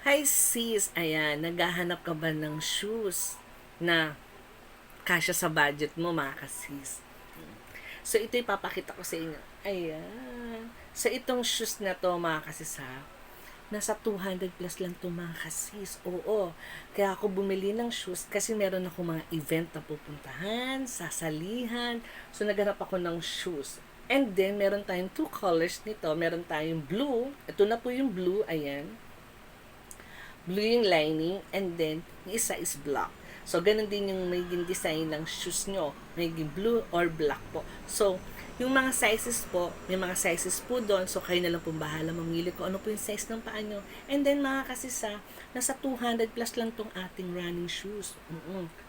Hi sis, ayan, naghahanap ka ba ng shoes na kasya sa budget mo mga kasis? So ito ipapakita ko sa inyo. Ayan. So itong shoes na to mga kasis ha, nasa 200 plus lang to mga kasis. Oo. Kaya ako bumili ng shoes kasi meron ako mga event na pupuntahan, sasalihan. So naghanap ako ng shoes. And then meron tayong two colors nito. Meron tayong blue. Ito na po yung blue. Ayan, blue yung lining, and then yung isa is black. So, ganun din yung magiging design ng shoes nyo. Magiging blue or black po. So, yung mga sizes po, may mga sizes po doon. So, kayo na lang po bahala mamili ko ano po yung size ng paa nyo. And then, mga kasisa, nasa 200 plus lang tong ating running shoes.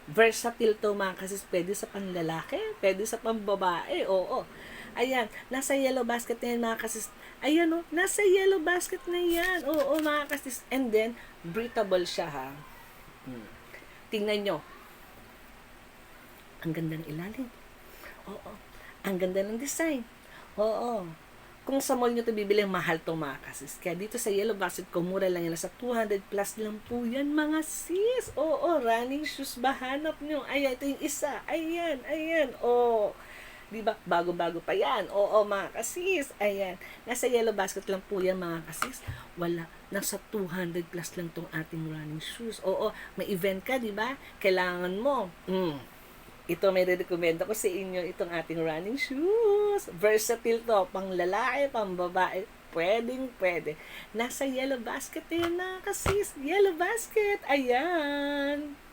Versatile to mga kasis. Pwede sa panlalaki, pwede sa pambabae. Oo. Ayan, nasa yellow basket na yan mga kasis. Ayan o, nasa yellow basket na yan. Oo, mga kasis. And then, breathable siya ha. Tingnan nyo. Ang ganda ng ilalim. Oo. Ang ganda ng design. Oo. Kung sa mall nyo ito bibili, mahal to mga kasis. Kaya dito sa yellow basket ko, mura lang yan. Sa 200 plus lang po yan mga sis. Oo, running shoes ba hanap nyo? Ayan, ito yung isa. Ayan, ayan. Oo. Diba? Bago-bago pa yan. Oo, mga kasis. Ayan. Nasa yellow basket lang po yan, mga kasis. Wala. Nasa 200 plus lang tong ating running shoes. Oo, may event ka, diba? Kailangan mo. Ito may re-recommend ako sa inyo, itong ating running shoes. Versatile to. Pang lalaki, pang babae. Pwedeng pwede. Nasa yellow basket yan, mga kasis. Yellow basket. Ayan.